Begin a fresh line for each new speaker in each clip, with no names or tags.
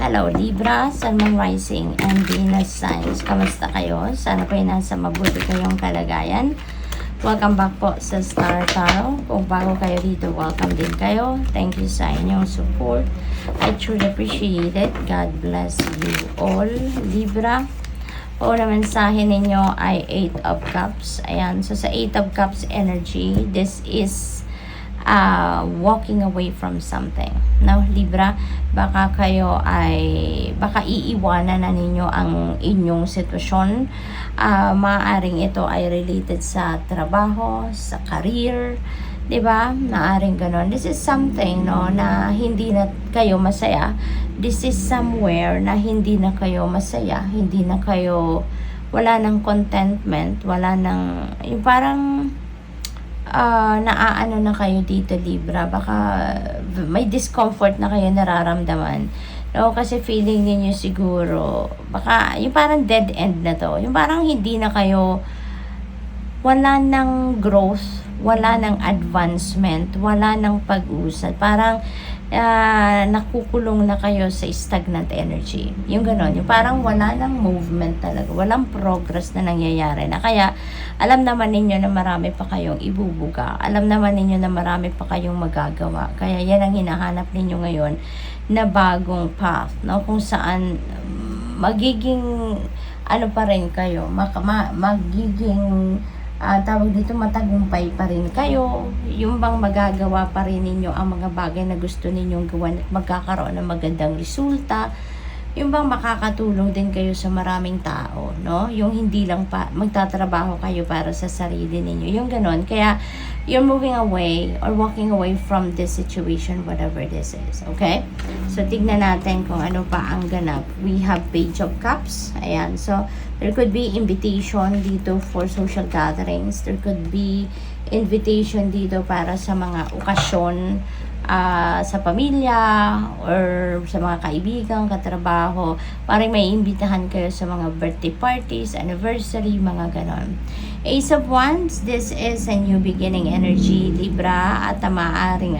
Hello Libra, Sun, Moon, Rising, and Venus signs. Kamusta kayo? Sana po'y nasa mabuti kayong kalagayan. Welcome back po sa Star Tarot. Kung bago kayo dito, welcome din kayo. Thank you sa inyong support. I truly appreciate it. God bless you all, Libra. O na mensahe ninyo ay 8 of Cups. Ayan, so sa 8 of Cups energy, this is walking away from something. Now, Libra, baka kayo baka iiwanan na ninyo ang inyong sitwasyon. Maaaring ito ay related sa trabaho, sa career, 'di ba? Maaaring ganon. This is something, no, na hindi na kayo masaya. This is somewhere na hindi na kayo masaya, hindi na kayo, wala ng contentment, wala ng, yung parang naaano na kayo dito, Libra. Baka may discomfort na kayo nararamdaman. No, kasi feeling niyo siguro, baka yung parang dead end na to. Yung parang hindi na kayo, wala ng growth, wala ng advancement, wala ng pag-usad. Parang nakukulong na kayo sa stagnant energy. Yung ganon, yung parang wala ng movement talaga, walang progress na nangyayari na. Kaya alam naman ninyo na marami pa kayong ibubuga, alam naman ninyo na marami pa kayong magagawa. Kaya yan ang hinahanap ninyo ngayon na bagong path, no? Kung saan magiging ano pa rin kayo, magiging tawag dito, matagumpay pa rin kayo. Yung bang magagawa pa rin ninyo ang mga bagay na gusto ninyong gawan at magkakaroon ng magandang resulta. Yung bang makakatulong din kayo sa maraming tao, no? Yung hindi lang pa magtatrabaho kayo para sa sarili ninyo. Yung ganon. Kaya you're moving away or walking away from this situation, whatever this is. Okay? So, tignan natin kung ano pa ang ganap. We have Page of Cups. Ayan. So, there could be invitation dito for social gatherings. There could be invitation dito para sa mga okasyon, sa pamilya or sa mga kaibigan, katrabaho. Parang may imbitahan kayo sa mga birthday parties, anniversary, mga ganon. Ace of Wands, this is a new beginning energy, Libra, at maaaring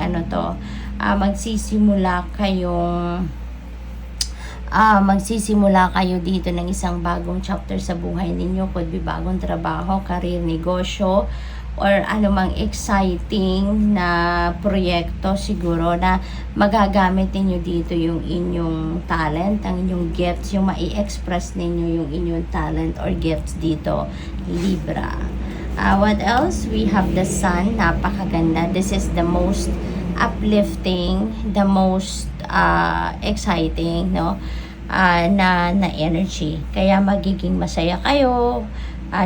magsisimula kayo dito ng isang bagong chapter sa buhay ninyo. Could be bagong trabaho, career, negosyo, or anumang exciting na proyekto siguro na magagamit ninyo dito yung inyong talent, ang inyong gifts, yung mai-express ninyo yung inyong talent or gifts dito, Libra. What else? We have the Sun. Napakaganda. This is the most uplifting, the most exciting, no? Na energy. Kaya magiging masaya kayo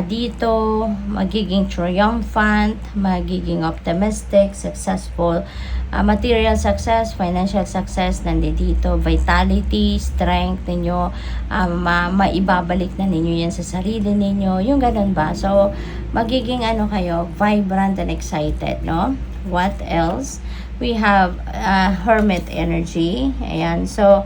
dito, magiging triumphant, magiging optimistic, successful, material success, financial success, nandito, vitality, strength ninyo, maibabalik na ninyo yan sa sarili ninyo, yung ganun ba? So, magiging kayo, vibrant and excited, no? What else? We have Hermit energy. Ayan, so,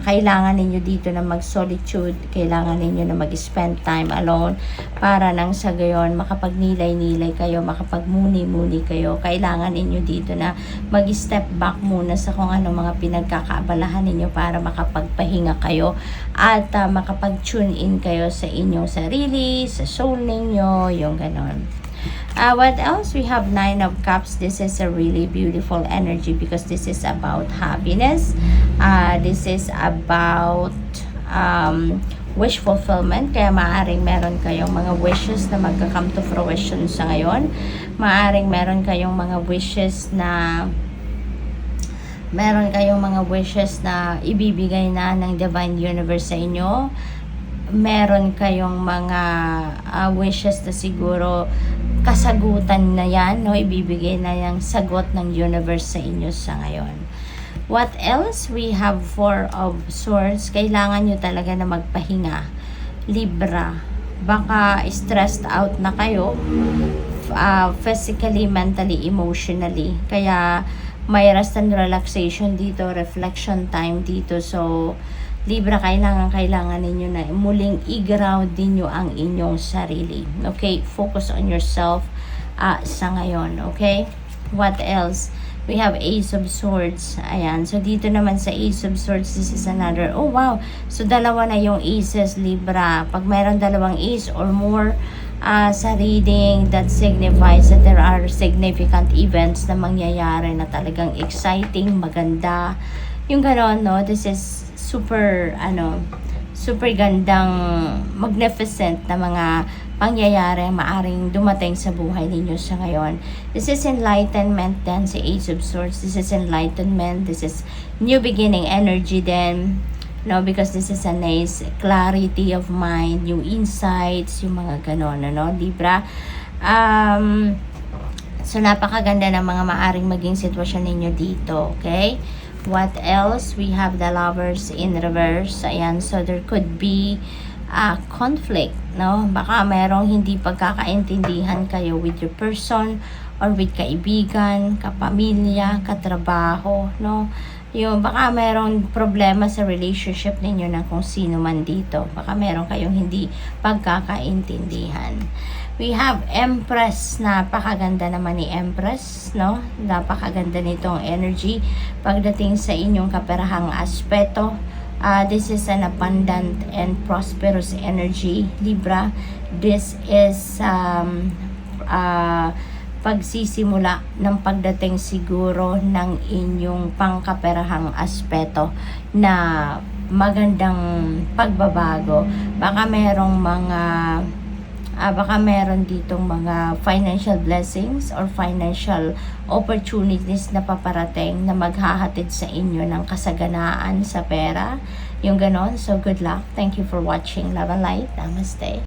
kailangan ninyo dito na mag-solitude, kailangan ninyo na mag-spend time alone para nang sa gayon makapagnilay-nilay kayo, makapagmuni-muni kayo. Kailangan ninyo dito na mag-step back muna sa kung ano mga pinagkakaabalahan ninyo para makapagpahinga kayo at makapag-tune in kayo sa inyong sarili, sa soul ninyo, yung ganon. What else? We have 9 of Cups. This is a really beautiful energy because this is about happiness. This is about wish fulfillment. Kaya maaaring meron kayong mga wishes na magka-come to fruition sa ngayon. Maaaring meron kayong mga wishes na ibibigay na ng Divine Universe sa inyo. Meron kayong mga wishes na siguro kasagutan na yan, no? Ibibigay na yung sagot ng universe sa inyo sa ngayon. What else? We have 4 of Swords. Kailangan nyo talaga na magpahinga, Libra. Baka stressed out na kayo, physically, mentally, emotionally. Kaya may rest and relaxation dito, reflection time dito. So, Libra, kailangan ninyo na muling i-ground ninyo ang inyong sarili. Okay? Focus on yourself sa ngayon. Okay? What else? We have Ace of Swords. Ayan. So, dito naman sa Ace of Swords, this is another. Oh, wow. So, dalawa na yung aces, Libra. Pag mayroon dalawang ace or more sa reading, that signifies that there are significant events na mangyayari na talagang exciting, maganda. Yung gano'n, no? This is super, super gandang, magnificent na mga pangyayari maaring dumating sa buhay ninyo sa ngayon. This is enlightenment then, si Ace of Swords. This is enlightenment. This is new beginning energy then. No, because this is a nice clarity of mind, new insights, yung mga ganon, Libra. So, napakaganda ng mga maaring maging sitwasyon ninyo dito, okay? What else? We have the Lovers in reverse. Ayan, so there could be conflict, no? Baka merong hindi pagkakaintindihan kayo with your person or with kaibigan, kapamilya, katrabaho, no? Yung baka merong problema sa relationship ninyo ng kung sino man dito. Baka meron kayong hindi pagkakaintindihan. We have Empress. Napakaganda naman ni Empress, no? Napakaganda nitong energy pagdating sa inyong kaperahang aspeto. This is an abundant and prosperous energy, Libra. This is pagsisimula ng pagdating siguro ng inyong pangkaperahang aspeto na magandang pagbabago. Baka meron ditong mga financial blessings or financial opportunities na paparating na maghahatid sa inyo ng kasaganaan sa pera. Yung ganon. So, good luck. Thank you for watching. Love and light. Namaste.